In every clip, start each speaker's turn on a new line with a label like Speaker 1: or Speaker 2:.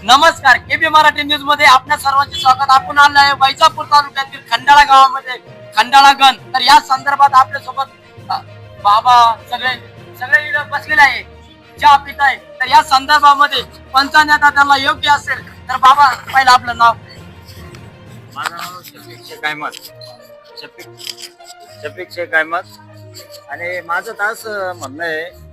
Speaker 1: नमस्कार, KB Marathi news मध्ये आपल्या सर्वांचे स्वागत. आपण आलो आहे वैजापूर तालुक्यातील खंडाळा गावामध्ये, खंडाळा गण. तर या संदर्भात आपल्या सोबत बाबा सगळे सगळे इकडे बसलेले आहे, चहा पित आहे. तर या संदर्भामध्ये पंचायत त्यांना योग्य असेल तर बाबा पहिलं आपलं नाव.
Speaker 2: माझं नाव शफीक शेख अहमद. शफीक शेख अहमद. आणि माझं तर असं म्हणणं आहे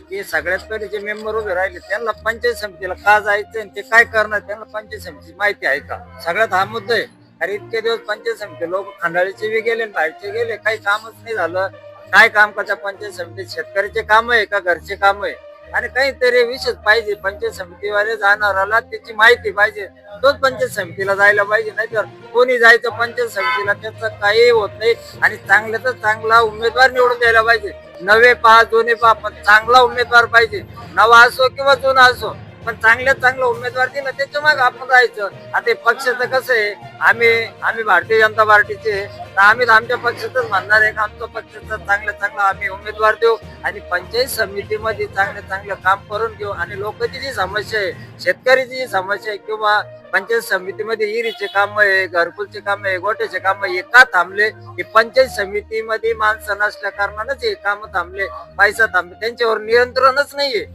Speaker 2: की सगळ्यात पहिले जे मेंबर उभे राहिले त्यांना पंचायत समितीला का जायचं आणि ते काय करणार त्यांना पंचायत समिती माहिती आहे का, सगळ्यात हा मुद्दा आहे. अरे इतके दिवस पंचायत समिती लोक खंडाळीचे बी गेले बाहेरचे गेले, काही कामच नाही झालं. काय काम करता पंचायत समितीत? शेतकऱ्याचे काम आहे का घरचे काम आहे? आणि काहीतरी विशेष पाहिजे पंचायत समितीवाले जाणाराला त्याची माहिती पाहिजे, तोच पंचायत समितीला जायला पाहिजे. नाहीतर कोणी जायचं पंचायत समितीला त्याचं काही होत नाही. आणि चांगल्याचा चांगला उमेदवार निवडून द्यायला पाहिजे. नवे पहा जुने पहा, पण चांगला उमेदवार पाहिजे. नवा असो किंवा जुना असो, पण चांगला उमेदवार दिला त्याच्या मागे आपण जायचं. आता पक्षाचं कसं आहे, आम्ही भारतीय जनता पार्टीचे, तर आम्ही आमच्या पक्षातच म्हणणार आहे का आमच्या पक्षाचा चांगला आम्ही उमेदवार देऊ आणि पंचायत समितीमध्ये चांगलं काम करून घेऊ. आणि लोकांची जी समस्या आहे, शेतकऱ्याची जी समस्या आहे, किंवा पंचायत समितीमध्ये इरीचे काम आहे, घरकुलचे काम आहे, गोट्याचे काम आहे, हे का थांबले? की पंचायत समितीमध्ये माणसं नसल्या कारणानच हे काम थांबले, पैसा थांबले. त्यांच्यावर नियंत्रणच नाहीये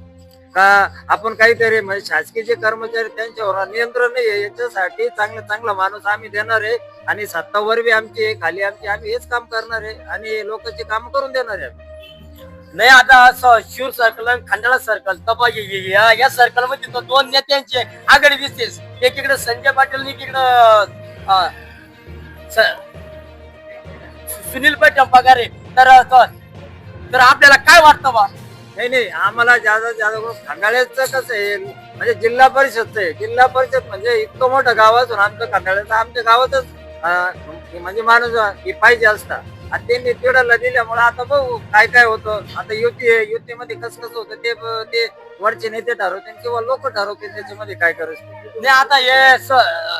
Speaker 2: का? आपण काहीतरी म्हणजे शासकीय जे कर्मचारी त्यांच्यावर नियंत्रण नाहीये. याच्यासाठी चांगला माणूस आम्ही देणार आहे. आणि सत्तावर बी आमची आहे, खाली आमची, आम्ही हेच काम करणार आहे आणि लोकांचे काम करून देणार आहे.
Speaker 1: नाही आता शिव सर्कल आणि खंडाळा सर्कल तर या सर्कल मध्ये तो दोन नेत्यांचे आघाडी दिसतेस. एकीकडे संजय पाटील आणि एकीकडे सुनील पेट पगारे. तर आपल्याला काय वाटतं बा?
Speaker 2: नाही, आम्हाला ज्यादा खंडाळ्याचं कसं आहे, म्हणजे जिल्हा परिषदचं आहे. जिल्हा परिषद म्हणजे इतकं मोठं गाव असून आमचं खंडाळ्याचं आमच्या गावातच म्हणजे माणूस पाहिजे असता. आणि त्यांनी तिडाला दिल्यामुळे आता बघू काय होतं. आता युतीमध्ये कसं होतं ते वरचे नेते ठरवते किंवा लोक ठरवते त्याच्यामध्ये काय करायचं.
Speaker 1: नाही आता हे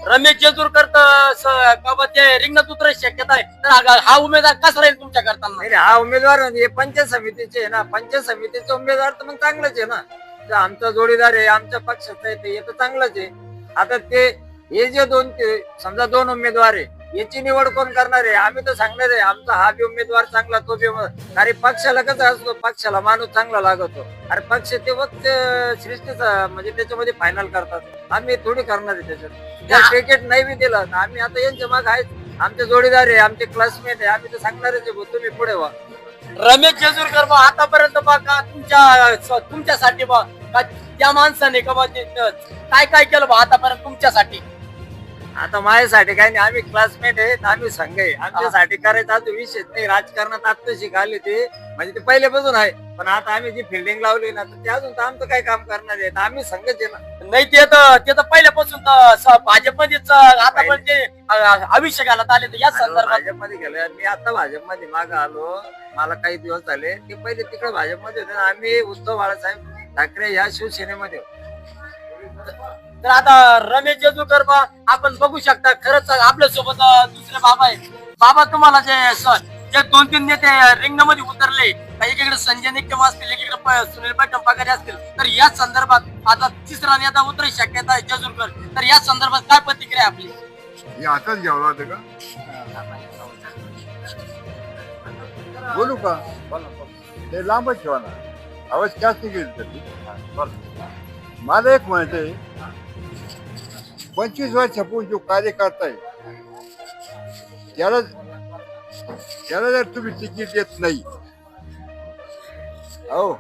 Speaker 1: रमेश जेजूरकर तर ते रिंगणात उतरायची शक्यता आहे. तर हा उमेदवार कसा राहील तुमच्या करताना?
Speaker 2: नाही, हा उमेदवार हे पंचायत समितीचे आहे ना, पंचायत समितीचे उमेदवार तर मग चांगलंच आहे ना. तर आमचा जोडीदार आहे, आमच्या पक्षाचा आहे, ते तर चांगलंच आहे. आता हे जे समजा दोन उमेदवार आहे, याची निवड कोण करणार आहे? आम्ही तर सांगणार आहे आमचा हा बी उमेदवार चांगला, तो बी. अरे पक्षाला कसं असतो, पक्षाला माणूस चांगला लागतो. अरे पक्ष ते वक्त सृष्टीचा म्हणजे त्याच्यामध्ये फायनल करतात. आम्ही थोडी करणार आहे त्याच्यात. क्रिकेट नाही बी दिलं तर आम्ही आता यांच्या माग आहेत. आमचे जोडीदार आहे, आमचे क्लासमेट आहे, आम्ही तर सांगणारच आहे तुम्ही पुढे व्हा.
Speaker 1: रमेश जेजूरकर बा आतापर्यंत बा का तुमच्यासाठी बा का त्या माणसाने का बा काय केलं बा आतापर्यंत तुमच्यासाठी?
Speaker 2: आता माझ्यासाठी काही नाही, आम्ही क्लासमेट आहे, आम्ही संघ आहे. आमच्यासाठी करायचं आता विषय नाही. राजकारणात आता शिकाले ते म्हणजे ते पहिल्यापासून आहे. पण आता आम्ही जी फिल्डिंग लावली ना, तर ते अजून तर आमचं काय काम करणार आहे? आम्ही संघच आहे ना.
Speaker 1: नाही ते तर पहिल्यापासून तर भाजपमध्येच आता पण ते अभिषेक घालत आले. तर या संदर्भात
Speaker 2: भाजपमध्ये गेलो मी, आता भाजपमध्ये माग आलो. मला काही दिवस झाले. ते पहिले तिकडे भाजपमध्ये होते. आम्ही उद्धव बाळासाहेब ठाकरे या शिवसेनेमध्ये होतो.
Speaker 1: तर आता रमेश जेजूरकर बा आपण बघू शकता, खरंच आपल्या सोबत दुसरे बाबा आहे. बाबा तुम्हाला जे 2-3 नेते रिंगणामध्ये उतरले, एकीकडे संजय निकम असतील, एकीकडे सुनील पेट पगारे असतील, तर या संदर्भात आता तिसरा नेता उतरायची शक्यता आहे जेजूरकर. तर या संदर्भात काय प्रतिक्रिया आपली?
Speaker 3: आताच घ्यावं लागतं का? बोलू का? ते लांबच ठेवा ना, आवाज जास्त गेली तर. मला एक म्हणायचंय, 25 वर्षापूर्वी जो कार्यकर्ता आहे त्याला जर तुम्ही तिकीट देत नाही, हो,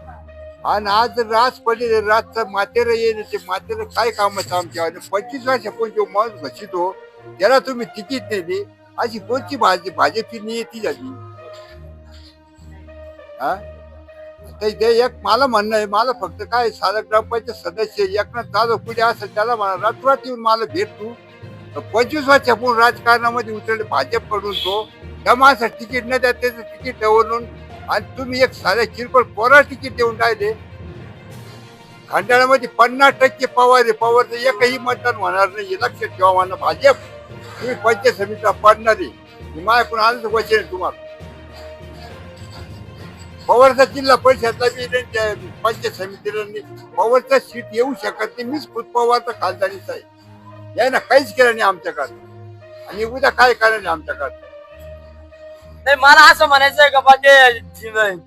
Speaker 3: आणि आज राज पडले, राजचं मातेर येईल, ते मातेर काय कामाचं आमच्या? 25 वर्षापूर्वी जो माणूस घसितो त्याला तुम्ही तिकीट नाही दे, अशी कोणती भाजपची नियती झाली? हा, ते एक मला म्हणणं आहे. मला फक्त काय साधा ग्रामपंचायत सदस्य एकनाथ जाधव पुढे असेल त्याला म्हणा रात्रात येऊन मला भेटू. 25 वर्षापूर्वी राजकारणामध्ये उतरले भाजपकडून, तो त्या माणसाला तिकीट नाही द्या, त्याचं तिकीट ठेवून, आणि तुम्ही एक साध्या किरकोळ पोरा तिकीट देऊन राहिले. खंडाळ्यामध्ये 50% पवार आहे. पवारचं एकही मतदान होणार नाही, लक्षात ठेवा. म्हणा भाजप तुम्ही पंचायत समितीला पडणार आहे. माझ्याकडून आलं वचन तुम्हाला. पवारचा जिल्हा परिषदला बी त्यांच्या पंचायत समितीला पवारचा सीट येऊ शकत नाही. मीच खुद पवारचा खासदारीचा आहे. याय ना काहीच केलं नाही आमच्याकडे आणि उद्या काय करणार नाही आमच्याकडे.
Speaker 1: नाही मला असं म्हणायचं आहे का बा ते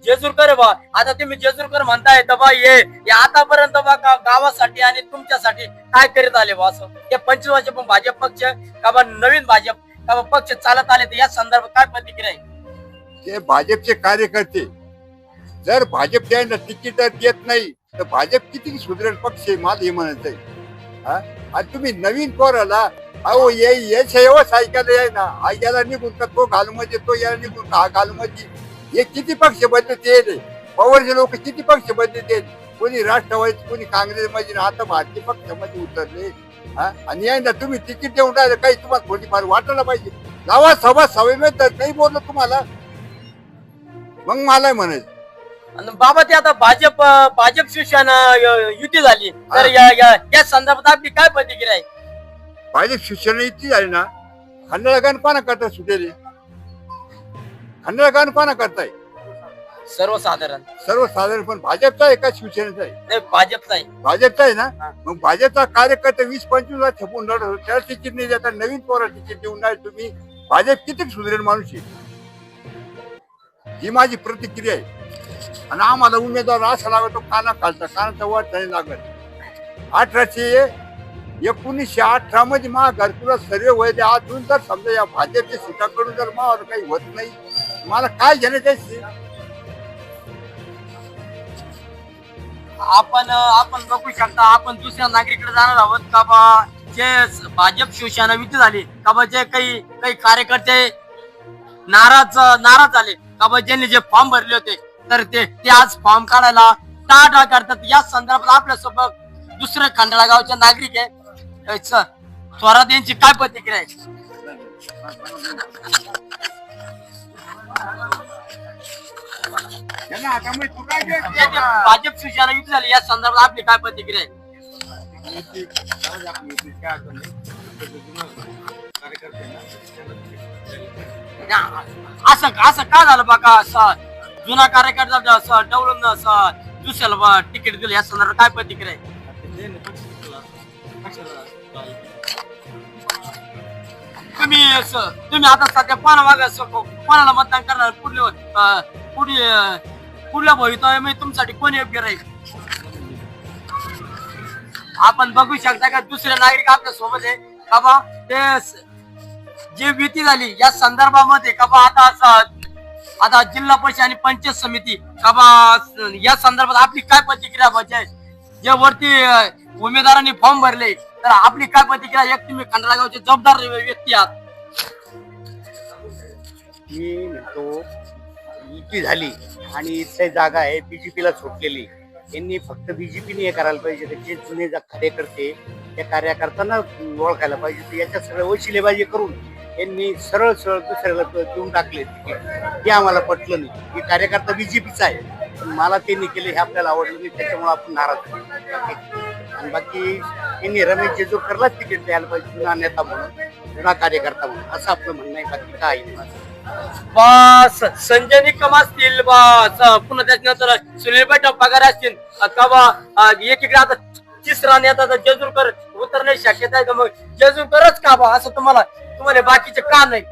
Speaker 1: जेजूरकर बा, आता तुम्ही जेजूरकर म्हणताय तर बा हे आतापर्यंत बा गावासाठी आणि तुमच्यासाठी काय करीत आले बा असं हे 25 वर्ष पण भाजप पक्ष का बा नवीन भाजप का बा पक्ष चालत आले तर या संदर्भात काय प्रतिक्रिया आहे?
Speaker 3: ते भाजपचे कार्यकर्ते जर भाजप त्यांना तिकीट देत नाही तर भाजप किती सुधरेल पक्ष आहे मला हे म्हणायचं आहे. आणि तुम्ही नवीन पोराला अहो येवच ऐकायला याय ना, याला निघून का तो घालूमध्ये, तो याला निघून का हा घालूमध्ये. हे किती पक्ष बदलते पवारचे लोक किती पक्ष बदलते. कोणी राष्ट्रवादी कोणी काँग्रेसमध्ये आता भारतीय पक्षामध्ये उतरले. आणि याय ना तुम्ही तिकीट देऊन राहिले काही तुम्हाला थोडीफार वाटायला पाहिजे. लावा सभा सभेमध्ये नाही बोललो तुम्हाला मग मला म्हणायचं.
Speaker 1: आणि बाबा ते आता भाजप शिवसेना युती झाली तर या संदर्भात आपली काय प्रतिक्रिया आहे?
Speaker 3: भाजप शिवसेना इतकी झाली ना, खंडाळगान पाना करता सुटेले खंडाळगान पाना करताय सर्वसाधारण पण भाजपचा आहे का शिवसेनेचा आहे?
Speaker 1: नाही, भाजपचा आहे.
Speaker 3: भाजपचा आहे ना. मग भाजपचा कार्यकर्ता 20-25 लाख छपून लढत होता, त्याला तिकीट नाही देता नवीन पोरा तिकीट देऊन नाही तुम्ही. भाजप किती सुधरेल माणूस आहे ही माझी प्रतिक्रिया आहे. आणि आम्हाला उमेदवार असा लागतो काना खालचा, कानाचा वर नाही लागत. 1918 मध्ये मा घरकुला सर्व वय अजून जर समजा या भाजपच्या सीटाकडून जर मावर काही होत नाही मला काय घेणं त्याची.
Speaker 1: आपण बघू शकता आपण दुसऱ्या नागरिकडे जाणार आहोत का बा जे भाजप शिवसेना युती झाली का बा जे काही कार्यकर्ते नाराज झाले का बा ज्यांनी जे फॉर्म भरले होते तर ते आज फॉर्म काढायला टाळाटाळ करतात. या संदर्भात आपल्यासोबत दुसरे खंडाळा गावचे नागरिक आहे थोरात यांची काय प्रतिक्रिया आहे? भाजप शिवसेना युती झाली या संदर्भात आपली काय प्रतिक्रिया आहे? असं का झालं बघा जुना कार्यकर्ता डवळून दुसऱ्याला तिकीट दिलं या संदर्भात काय प्रतिक्रिया आहे? तुम्ही आता सध्या कोणाला मतदान करणार? पुढल्या भवितव्यामध्ये तुमच्यासाठी कोण योग्य राहील? आपण बघू शकता का दुसरे नागरिक आपल्या सोबत आहे का बा ते जी युती झाली या संदर्भामध्ये का बा आता जिल्हा परिषद आणि पंचायत समिती का बा या संदर्भात आपली काय प्रतिक्रिया पाहिजे? जे वरती उमेदवारांनी फॉर्म भरले तर आपली काय प्रतिक्रिया? एक तुम्ही खंडाळा गावचे जबाबदार व्यक्ती आहात.
Speaker 4: मी म्हणतो युती झाली आणि इथली जागा आहे बीजेपीला सुटलेली. यांनी फक्त बीजेपीने हे करायला पाहिजे. त्याचे जुने कार्यकर्ते त्या कार्यकर्त्यांना ओळखायला पाहिजे. तर याच्या सगळ्या वशिलेबाजी करून यांनी सरळ दुसऱ्याला देऊन टाकले तिकीट. ते आम्हाला पटलं नाही. हे कार्यकर्ता बीजेपीचा आहे पण मला त्यांनी केले हे आपल्याला आवडलं नाही त्याच्यामुळे आपण नाराज झालो. आणि बाकी यांनी रमेश जेजूरकरलाच तिकीट द्यायला पाहिजे जुना नेता म्हणून जुना कार्यकर्ता म्हणून असं आपलं म्हणणं आहे. बाकी काय
Speaker 1: बस संजय निकम असतील पुन्हा त्याच्यानंतर सुनील बैठक पगार असतील का बा एकीकडे आता तिसरा नेता जेजूरकर उतरण्याची शक्यता आहे का? मग जेजूरकरच का बा असं तुम्हाला बाकीचे का नाही?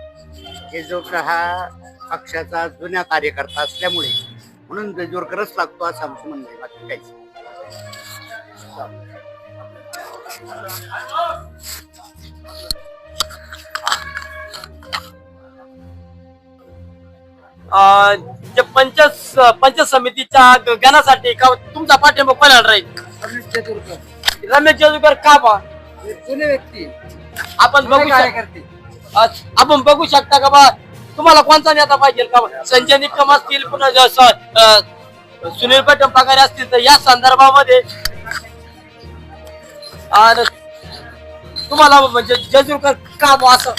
Speaker 4: जेजूरकर हा पक्षाचा जुन्या कार्यकर्ता असल्यामुळे म्हणून जेजूरकरच लागतो असं आमचं म्हणणं आहे. बाकी काहीच
Speaker 1: जे पंचायत समितीच्या गणासाठी का तुमचा पाठिंबा कोणाला राहील? रमेश जेजूरकर का बा?
Speaker 2: जुने व्यक्ती
Speaker 1: आपण बघू शकता का बा तुम्हाला कोणता नेता पाहिजे का? संजय निकम असतील पुन्हा सुनील बैठक पगारे असतील तर या संदर्भामध्ये तुम्हाला म्हणजे जेजूरकर का बा असं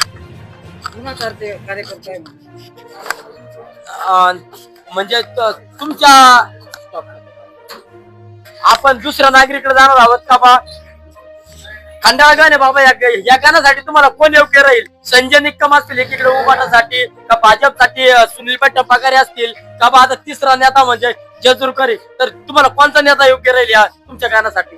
Speaker 2: जुना कार्यकर्ता
Speaker 1: म्हणजे तुमच्या आपण दुसऱ्या नागरिकडे जाणार आहोत का बा खंडाळा गाणे बाबा या गाण्यासाठी तुम्हाला कोण योग्य राहील? संजय निकम असतील एकीकडे उभाटासाठी, का भाजपसाठी सुनील पगारे असतील, का बा आता तिसरा नेता म्हणजे जेजुरकर आहे. तर तुम्हाला कोणता नेता योग्य राहील या तुमच्या गाण्यासाठी?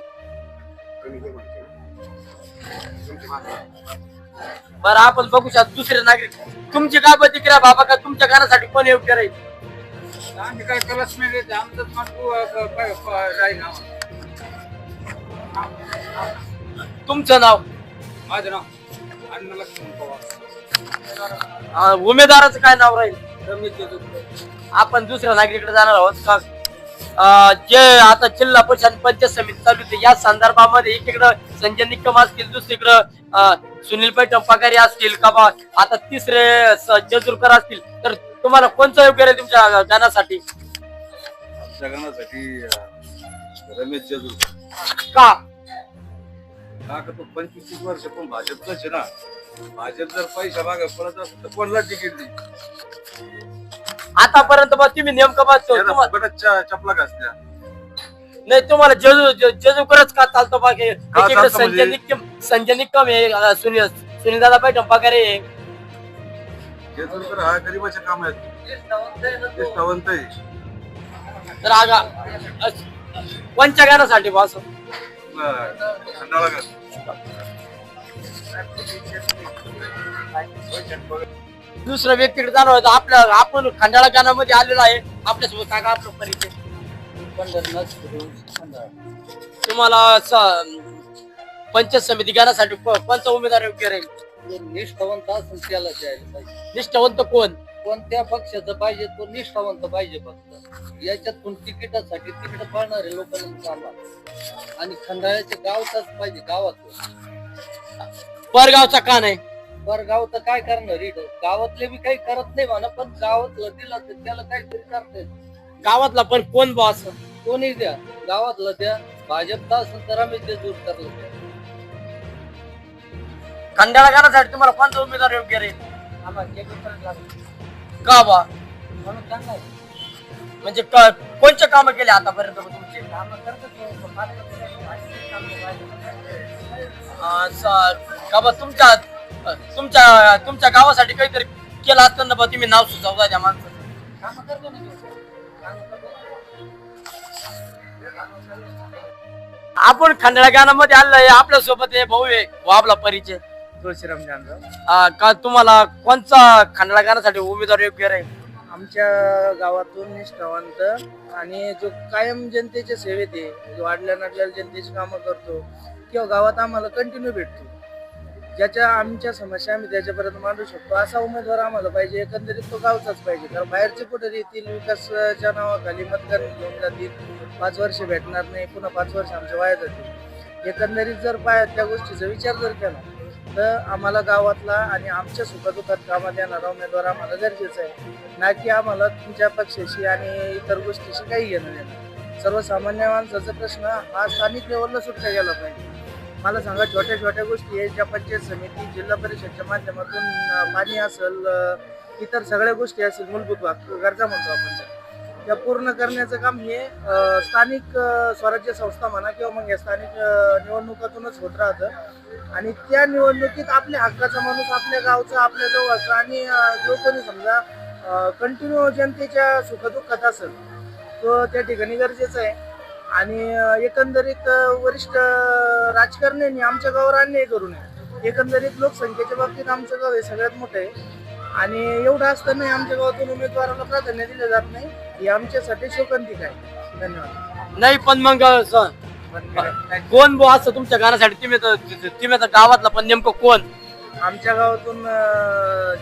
Speaker 1: बरं आपण बघू शकतो दुसरे नागरिक. तुमची काय प्रतिक्रिया बाबा, का तुमच्या गाण्यासाठी कोण योग्य राहील?
Speaker 3: आम्ही काय कलच नाही देत, आमचं राहील.
Speaker 1: तुमचं नाव?
Speaker 3: माझं नाव अन्नलक्ष्मण पवार.
Speaker 1: उमेदवाराचं काय नाव राहील? रमेश जेजुरकर. आपण दुसऱ्या नागरिकडे जाणार आहोत का? जे आता जिल्हा परिषद पंचायत समिती चालू होती या संदर्भामध्ये एकीकडे संजय निकम असतील, दुसरीकडे सुनील पगारे असतील, का बा आता तिसरे जेजुरकर असतील. तर तुम्हाला कोणतं योग्य आहे तुमच्या गाण्यासाठी?
Speaker 5: आमच्या गाण्यासाठी रमेश जेजुरकर.
Speaker 1: का?
Speaker 5: का तो 25 वर्ष पण भाजपच आहे ना. भाजप जर पैसा मागे पडत असेल तर कोणला तिकीट देईल?
Speaker 1: आतापर्यंत बा तुम्ही नेमकं बघतो
Speaker 5: चपला घासल्या.
Speaker 1: नाही तुम्हाला जेजुरकरच का चालतो बाकी? एकीकडे
Speaker 5: चालतं म्हणजे?
Speaker 1: संजय निकम आहे, सुनील दादा पगारे आहे.
Speaker 5: जेजुरकर हा गरीबाचे काम आहेत, निष्ठावंत आहे.
Speaker 1: तर कोणत्या गाण्यासाठी बा असं?
Speaker 5: खंडाळा घास.
Speaker 1: दुसऱ्या व्यक्तीकडे जाणार होतं. आपण खंडाळा गाण्यामध्ये आलेलो आहे. आपल्यासोबत सांगा आपलं परिचय. तुम्हाला पंचायत समिती गाण्यासाठी कोणता उमेदवार योग्य राहील?
Speaker 2: निष्ठावंत असेल त्याला द्यायला पाहिजे.
Speaker 1: निष्ठावंत कोण?
Speaker 2: कोणत्या पक्षाचं पाहिजे तो निष्ठावंत पाहिजे. फक्त याच्यातून तिकीटासाठी तिकीट पाळणारे लोकांना चालला आणि खंडाळ्याच्या गावचाच पाहिजे. गावात
Speaker 1: परगावचा का नाही?
Speaker 2: गाव तर काय करणार रीड, गावातले बी काही करत नाही म्हणा, पण गावातलं दिलं तर त्याला काहीतरी करता.
Speaker 1: गावातला पण कोण बा असं?
Speaker 2: कोणी द्या, गावातलं द्या. भाजपचा असेल तर आम्ही ते दूर करलो.
Speaker 1: खंडाळा गाण्यासाठी तुम्हाला कोणता उमेदवार योग्य राहील? का बा?
Speaker 2: म्हणून सांगा
Speaker 1: म्हणजे कोणते काम केले आतापर्यंत तुमचे? का बा तुमच्या गावासाठी काहीतरी केलं असताना बा तुम्ही नाव सुचवता त्या माणसाचं? आपण खंडाळा गाण्यामध्ये आलेलो आहे. आपल्या सोबत हे भाऊ आहे, आपला परिचय.
Speaker 2: तुळशीराम जानराव.
Speaker 1: का तुम्हाला कोणता खंडाळा गाण्यासाठी उमेदवार योग्य राहील?
Speaker 2: आमच्या गावातून निष्ठावंत आणि जो कायम जनतेच्या सेवेत आहे, जो आडल्या नडल्या जनतेची कामं करतो किंवा गावात आम्हाला कंटिन्यू भेटतो, ज्याच्या आमच्या समस्या आम्ही त्याच्यापर्यंत मांडू शकतो असा उमेदवार आम्हाला पाहिजे. एकंदरीत तो गावचाच पाहिजे. कारण बाहेरचे कुठे येतील, विकासाच्या नावाखाली मतदान घेऊन जातील, 5 वर्ष भेटणार नाही, पुन्हा 5 वर्ष आमच्या वाया जातील. एकंदरीत जर त्या गोष्टीचा विचार जर केला तर आम्हाला गावातला आणि आमच्या सुखदुःखात कामात येणारा उमेदवार आम्हाला गरजेचा आहे, ना की आम्हाला तुमच्या पक्षाशी आणि इतर गोष्टीशी काही घेणं देणं. सर्वसामान्य माणसाचा प्रश्न हा स्थानिक लेवलला सुटला गेला पाहिजे. मला सांगा, छोट्या छोट्या गोष्टी आहेत ज्या पंचायत समिती, जिल्हा परिषदच्या माध्यमातून पाणी असेल, इतर सगळ्या गोष्टी असतील, मूलभूत गरजा म्हणतो आपण, त्या पूर्ण करण्याचं काम हे स्थानिक स्वराज्य संस्था म्हणा किंवा मग या स्थानिक निवडणुकातूनच होत राहतं. आणि त्या निवडणुकीत आपल्या हक्काचा माणूस, आपल्या गावचा, आपल्या जवळचा आणि जो कोणी समजा कंटिन्यू जनतेच्या सुखदुःखात असेल तो त्या ठिकाणी गरजेचा आहे. आणि एकंदरीत वरिष्ठ राजकारण्यांनी आमच्या गावावर अन्याय करू नये. एकंदरीत लोकसंख्येच्या बाबतीत आमचं गाव हे सगळ्यात मोठं आहे आणि एवढं असताना आमच्या गावातून उमेदवाराला प्राधान्य दिले जात नाही, ही आमच्यासाठी शोकांतिक आहे. धन्यवाद.
Speaker 1: नाही पण मग कोण बो असं तुमच्या गाण्यासाठी? तुम्ही तर गावातला, पण नेमकं कोण?
Speaker 2: आमच्या गावातून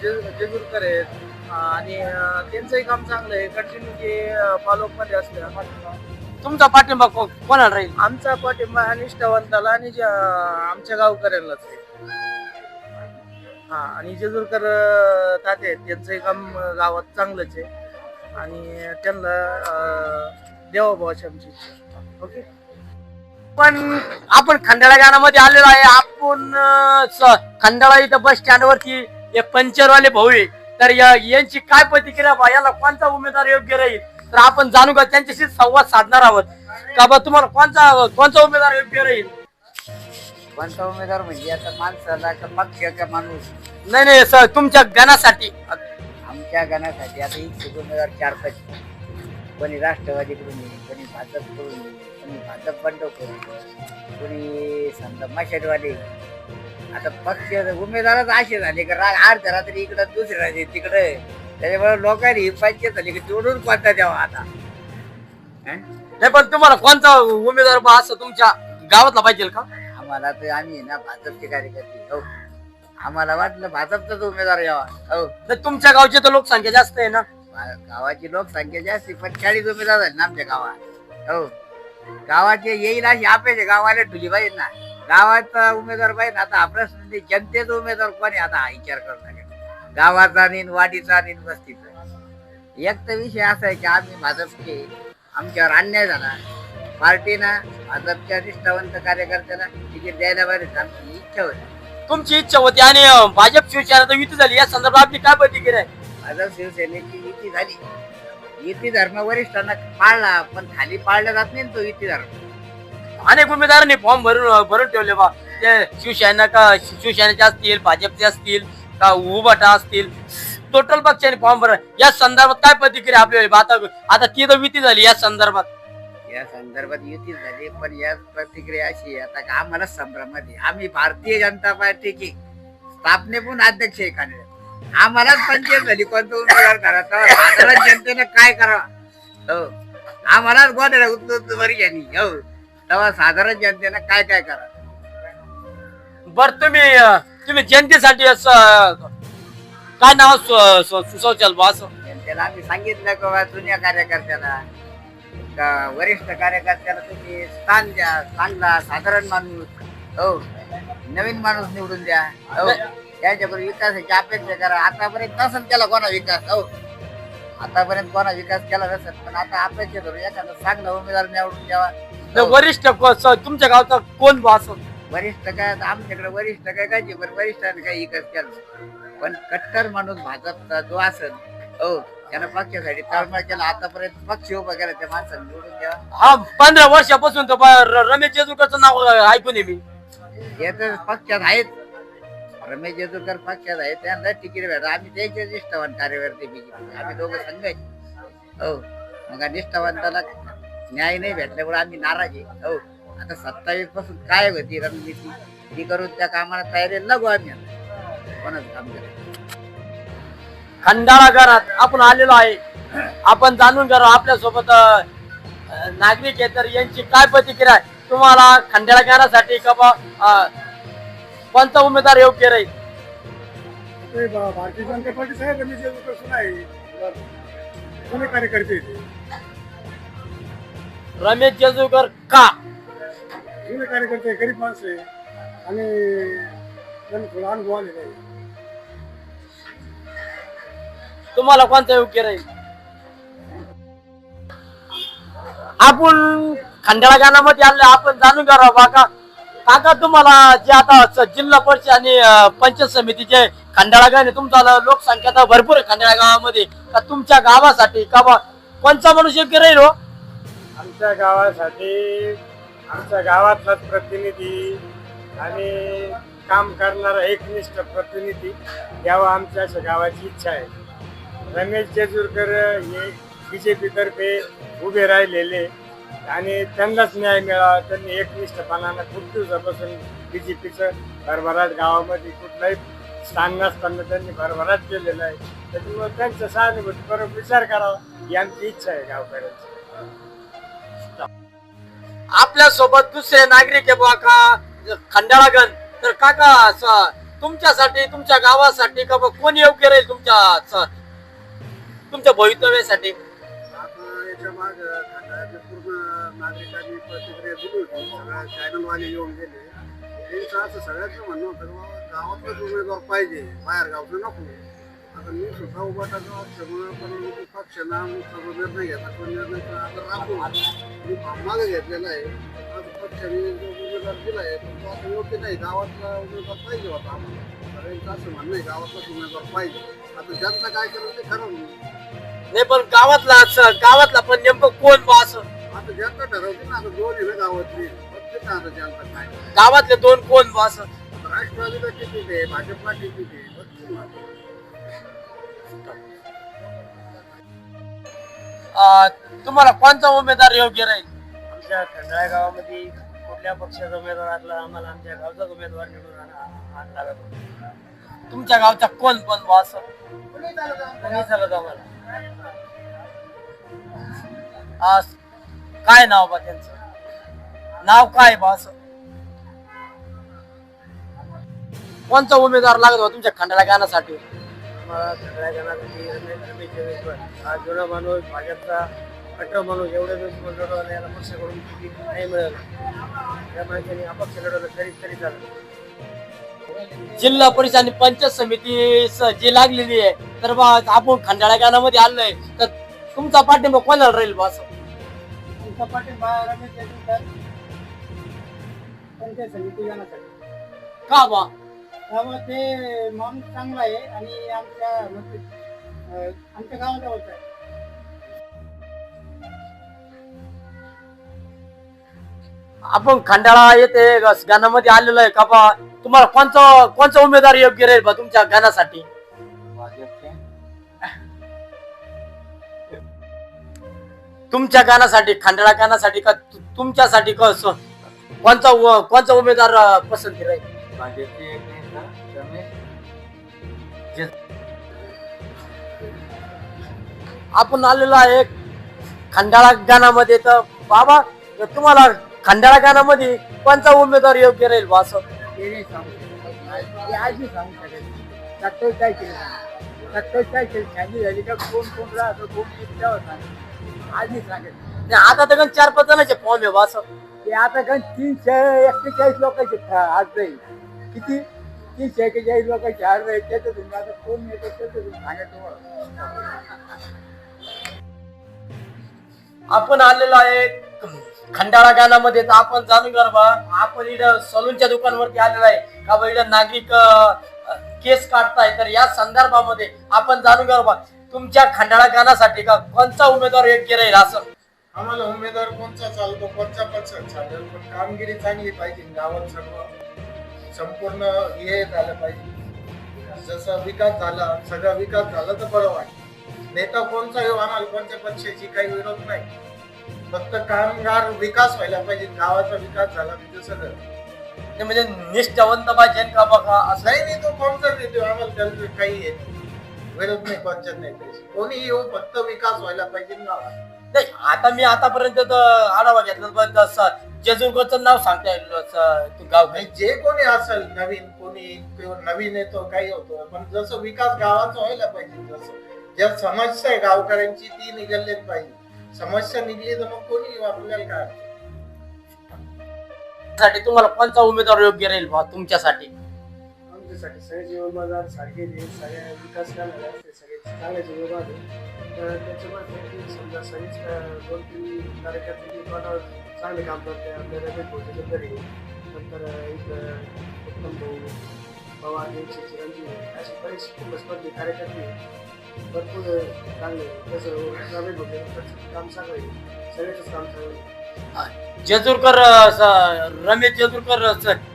Speaker 2: जेजुरकर आहेत आणि त्यांचंही काम चांगलं आहे. कंटिन्यू ते फॉलोअप मध्ये असतं.
Speaker 1: तुमचा पाठिंबा कोणाला राहील?
Speaker 2: आमचा पाठिंबा हा निष्ठावंताला आणि आमच्या गावकऱ्यांनाच आहे. हा, आणि जेजुरकर ताते आहेत, त्यांचंही काम गावात चांगलंच आहे आणि त्यांना देवा भावाची आमची इच्छा. ओके.
Speaker 1: पण आपण खंडाळा गाण्यामध्ये आलेलो आहे. आपण खंडाळा इथं बस स्टँड वरती हे पंचरवाले भाऊ आहे. तर यांची काय प्रतिक्रिया बा, याला कोणता उमेदवार योग्य राहील? तर आपण जाणू का, त्यांच्याशी संवाद साधणार आहोत. का बा तुम्हाला कोणता उमेदवार योग्य राहील?
Speaker 4: कोणता उमेदवार म्हणजे आता माणसाला का पक्ष का माणूस?
Speaker 1: नाही नाही सर, तुमच्या गणासाठी.
Speaker 4: आमच्या गणासाठी आता इच्छुक उमेदवार 4-5. कोणी राष्ट्रवादीकडून येईल, कोणी भाजपकडून येईल, कोणी भाजप बंड करून, कोणी समजा मशालवाले. आता पक्ष उमेदवारच असे झाले का अर्ध्या रात्री इकडं दुसऱ्या रात्री तिकडे. त्याच्यामुळे लोकांनी पंचायत झाली की जोडून कोणता द्यावा आता.
Speaker 1: नाही पण तुम्हाला कोणता उमेदवार बा असं तुमच्या गावातला पाहिजे का?
Speaker 4: आम्हाला तर आम्ही ना भाजपचे कार्यकर्ते हो. आम्हाला वाटलं भाजपचाच उमेदवार यावा हो.
Speaker 1: तर तुमच्या गावची तर लोकसंख्या जास्त आहे ना.
Speaker 4: गावाची लोकसंख्या जास्ती पण 40 उमेदवार झाले ना आमच्या गावात हो. गावाचे येईल अशी अपेक्षा गावाला ठुली पाहिजे ना. गावाचा उमेदवार पाहिजे. आता हा प्रश्न नाही, जनतेचा उमेदवार कोणी आता हा विचार करणार गावाचा आणि वाडीचा आणि वस्तीचा. एक तर विषय असा आहे की आम्ही भाजपचे, आमच्यावर अन्याय झाला. पार्टीनं भाजपच्या निष्ठावंत कार्यकर्त्याला तिकीट द्यायला पाहिजे आमची इच्छा होती.
Speaker 1: तुमची इच्छा होती आणि भाजप शिवसेना तर युती झाली, या संदर्भात आपली काय प्रतिक्रिया आहे?
Speaker 4: भाजप शिवसेनेची युती झाली. युती धर्म वरिष्ठांना पाळला पण खाली पाळला जात नाही तो युती धर्म.
Speaker 1: अनेक उमेदवारांनी फॉर्म भरून ठेवले बा. ते शिवसेनेचे असतील, भाजपचे असतील का उभाटा असतील, टोटल पक्षाने फॉर्म भर. या संदर्भात काय प्रतिक्रिया आपली? आता ती तर युती झाली, या संदर्भात
Speaker 4: युती झाली पण या प्रतिक्रिया अशी आहे आता का आम्हाला संभ्रमात. आम्ही भारतीय जनता पार्टीची स्थापनेपूर्व अध्यक्ष आहे काँग्रेस. आम्हालाच पंचायत झाली कोणतं उमेदवार करायचा. साधारण जनतेने काय करावं हो. आम्हालाच गोंधळ उचलून बरी यांनी हो. तेव्हा साधारण जनतेनं काय काय करा.
Speaker 1: बर तुम्ही जनतेसाठी काय नाव सुचवचाल बा असं?
Speaker 4: जनतेला आम्ही सांगितलं की बाबा जुन्या कार्यकर्त्याला का वरिष्ठ कार्यकर्त्याला तुम्ही स्थान द्या. चांगला साधारण माणूस हो, नवीन माणूस निवडून द्या हो. त्याच्याबरोबर विकासाची अपेक्षा करा. आतापर्यंत नसेल केला कोणा विकास हो. आतापर्यंत कोणा विकास केला नसेल पण आता अपेक्षा करू एखादा चांगला उमेदवार निवडून द्यावा.
Speaker 1: वरिष्ठ तुमच्या गावचा कोण बा असं?
Speaker 4: वरिष्ठ काय आमच्याकडे वरिष्ठ काय काय पण वरिष्ठांनी काही विकास केला पण कट्टर माणूस भाजपचा जो असेल हो त्यानं पक्षासाठी तळमळ केला. आतापर्यंत पक्ष उभा केला त्या माणसाने निवडून द्यावा.
Speaker 1: हा 15 वर्षापासून तर रमेश जेजुरकरचं नाव ऐकून आहे मी.
Speaker 4: हे तर पक्षात आहेत. रमेश जेजुरकर पक्षात आहेत. त्यांना तिकीट भेटा. आम्ही त्याचे निष्ठावान कार्यकर्ते बीजेपी. आम्ही दोघं संघ आहे हो. मग निष्ठावंताला न्याय नाही भेटल्यामुळे आम्ही नाराज आहे हो. आता 27 पासून काय होती रणनीती ती करून त्या कामाला तयारी लागू आम्ही कोणाचं काम करायचं.
Speaker 1: खंडाळा घरात आपण आलेलो आहे. आपण जाणून घेऊ आपल्या सोबत नागरिक आहे तर यांची काय प्रतिक्रिया आहे. तुम्हाला खंडाळा घरासाठी का बा कोणता उमेदवार योग्य राहील?
Speaker 6: भारतीय जनता पार्टी साहेब रमेश जेजुरकर सुना आहे. जुने कार्यकर्ते
Speaker 1: रमेश जेजुरकर का?
Speaker 6: जुने कार्यकर्ते गरीब माणसं आहे आणि त्यांनी थोडा अनुभव आलेला आहे.
Speaker 1: तुम्हाला कोणता योग्य राहील? आपण खंडाळा गावामध्ये आले. आपण जाणून घ्या बाका काका तुम्हाला जे आता जिल्हा परिषद आणि पंचायत समितीचे खंडाळा गाव आहे तुमचा लोकसंख्या तर भरपूर आहे खंडाळा गावामध्ये. का तुमच्या गावासाठी का बा कोणता माणूस योग्य राहील हो?
Speaker 6: आमच्या गावासाठी आमच्या गावातलाच प्रतिनिधी आणि काम करणारा एकनिष्ठ प्रतिनिधी यावा आमच्या अशा गावाची इच्छा आहे. रमेश जेजुरकर हे बीजेपी तर्फे उभे राहिलेले आणि त्यांनाच न्याय मिळावा. त्यांनी एकनिष्ठपणानं खूप दिवसापासून बीजेपीचं भरभराट गावामध्ये कुठलाही स्थान नसताना त्यांनी भरभराट केलेलं आहे. त्याच्यामुळे त्यांच्या सहानुभूती बरोबर विचार करावा ही आमची इच्छा आहे गावकऱ्यांची.
Speaker 1: आपल्या सोबत दुसरे नागरिक आहे बा का खंडाळागण तर काका तुमच्यासाठी तुमच्या गावासाठी का बा कोण योग्य राहील तुमच्या भवितव्यासाठी?
Speaker 6: आता याच्या माग पूर्ण नागरिकांनी प्रतिक्रिया दिली होती. सगळ्या चॅनलवाले येऊन गेले. त्यांचं असं सगळ्यांचं म्हणणं होतं की बाबा गावातलाच उमेदवार पाहिजे, बाहेर गावचं नको. आता मी सुद्धा उभाटाचा असल्यामुळे पण पक्षानं आमचा निर्णय घेतला तो निर्णय आता राखून मी मागे घेतलेला आहे. आता पक्षाने जो उमेदवार दिला आहे तो आता योग्य नाही. गावातला उमेदवार पाहिजे होता आम्हाला. सगळ्यांचं असं म्हणणं आहे गावातलाच उमेदवार पाहिजे. आता जनता काय करेल ते खरं
Speaker 1: नाही पण गावातला पण नेमकं कोण बा असं?
Speaker 6: आता जनता ठरवते ना. आता दोन आहे ना गावातली. प्रत्येक
Speaker 3: ना आता त्यांचं काय.
Speaker 1: गावातले दोन कोण बॉस?
Speaker 3: राष्ट्रवादीला तिकीट आहे, भाजपला तिकीट आहे. भरपूर आहे.
Speaker 1: तुम्हाला कोणता उमेदवार योग्य राहील?
Speaker 6: आमच्या खंडाळा गावामध्ये कुठल्या पक्षाचा उमेदवार असला आम्हाला आमच्या गावचाच उमेदवार निवडून लागत होता.
Speaker 1: तुमच्या गावचा कोण पण बॉस?
Speaker 6: कोणी चालत आम्हाला.
Speaker 1: काय नाव बा त्यांचं? नाव काय बॉस? कोणता उमेदवार लागत होता तुमच्या खंडाळा गाण्यासाठी?
Speaker 6: आम्हाला खंडाळा गावासाठी रमेश जयस्वाल हा जुना माणूस, भाजपचा कट्टर माणूस, एवढ्या दिवस लढवला, याला पक्षाकडून तिकीट नाही मिळालं. त्या माणसाने अपक्ष लढवलं तरी चाललं.
Speaker 1: जिल्हा परिषद आणि पंचायत समिती जी लागलेली आहे, तर बा आपण खंडाळा गाण्यामध्ये आलोय, तर तुमचा पाठिंबा कोणाला राहील बॉस?
Speaker 6: तुमचा पाठिंबा रमेश जयस्वाल पंचायत समिती गाण्यासाठी.
Speaker 1: का बा?
Speaker 6: त्यामुळे ते माणूस चांगला आहे आणि आमच्या गावाजवळचा आहे.
Speaker 1: आपण खंडाळा येथे गाण्यामध्ये आलेलो आहे का बा? तुम्हाला कोणचा उमेदवार योग्य राहील बा तुमच्या गाण्यासाठी? तुमच्या गाण्यासाठी, खंडाळा गाण्यासाठी का तुमच्यासाठी कोणचा उमेदवार पसंती राहील? आपण आलेलो आहे खंडाळा गाण्यामध्ये, तर बाबा तुम्हाला खंडाळा गाण्यामध्ये कोणता उमेदवार योग्य राहील बा असं?
Speaker 6: आजी सांगू शकेल सत्तावीस तारखेला शादी झाली का कोण कोण राहतो कोण आजी सांगेल.
Speaker 1: नाही, आता तर 4-5 जणांचे फॉर्म आहे बा असं.
Speaker 6: ते आता काय 341 लोकांचे अर्ज आहे. किती 341 लोकांचे अर्ज आहे. त्याच्यातून आता कोण येतो त्याच्यातून सांगा तुम्हाला.
Speaker 1: आपण आलेलो आहे खंडाळा गाण्यामध्ये, तर आपण जाणून घ्या बा. आपण इथं सलूनच्या दुकानावरती आलेलो आहे का बा, इथं नागरिक केस काढताय, तर या संदर्भामध्ये आपण जाणून घ्या बा, तुमच्या खंडाळा गाण्यासाठी का कोणता उमेदवार योग्य राहील असं?
Speaker 7: आम्हाला उमेदवार कोणता चालतो, कोणता पक्ष चालेल, पण कामगिरी चांगली पाहिजे. गावात संपूर्ण हे झालं पाहिजे. जसा विकास झाला, सगळा विकास झाला तर बरं वाटतं. नेता कोणता येऊ, आम्हाला कोणत्या पक्षाची काही विरोध नाही. फक्त कामगार विकास व्हायला पाहिजे. गावाचा विकास झाला म्हणजे सगळं.
Speaker 1: ते म्हणजे निष्ठावंत पाहिजे का बघा असं?
Speaker 7: नाही तो कोणताच येतो, आम्हाला त्याला काही येत विरोध नाही कोणत्याच नेत्याची. कोणी येऊ, फक्त विकास व्हायला पाहिजे गावात.
Speaker 1: नाही, आता मी आतापर्यंत आढावा घेतला, जेजुरगडचं नाव सांगता येईल गाव
Speaker 7: नाही, जे कोणी असेल नवीन, कोणी किंवा नवीन येतो काही होतो, पण जसं विकास गावाचा व्हायला पाहिजे. जसं ज्या समस्या आहे गावकऱ्यांची ती निघाली पाहिजे. समस्या निघली तर मग कोणी आपल्याला काय
Speaker 1: साठी तुम्हाला कोणता उमेदवार योग्य राहील बा तुमच्यासाठी?
Speaker 6: आमच्यासाठी सगळे जीवन बाजार सारखे सगळ्या विकास करणारे असते, सगळे चांगले जीवन आहे. तर त्याच्यामध्ये समजा सगळेच 2-3 कार्यकर्ते चांगले काम करते. आपल्याला भेट तरी नंतर एक उत्तम भाऊ पवार यांचे चिरंजीव असे बरेच स्पर्धी कार्यकर्ते भरपूर चांगले. तसं रमेश भोटे काम चांगलं आहे, सगळ्याच काम चांगलं आहे.
Speaker 1: जेजुरकर रमेश जेजुरकर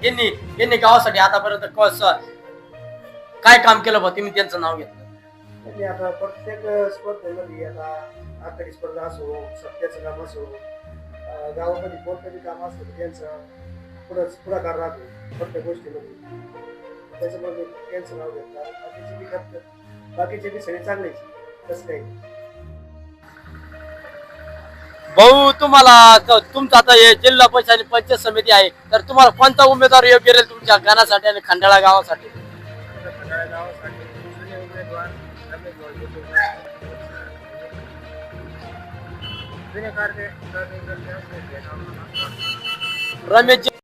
Speaker 1: यांनी गावासाठी आतापर्यंत काय काम केलं बा? तुम्ही त्यांचं नाव घेतलं.
Speaker 6: त्यांनी आता प्रत्येक स्पर्धेमध्ये आता आखाडी स्पर्धा असो, सत्याचं काम असो, गावामध्ये कोणतंही काम असो त्यांचं पुढाकार राहतो प्रत्येक गोष्टीमध्ये. त्याच्यामध्ये त्यांचं नाव घेतलं. बाकीचे बी करतात, बाकीचे बी सगळे चांगलेच, तसं काही.
Speaker 1: भाऊ, तुम्हाला तुमचं आता हे जिल्हा परिषद आणि पंचायत समिती आहे, तर तुम्हाला कोणता उमेदवार योग्य राहील तुमच्या गाण्यासाठी आणि खंडाळा गावासाठी?
Speaker 6: खंडाळा गावासाठी उमेदवार
Speaker 1: रमेश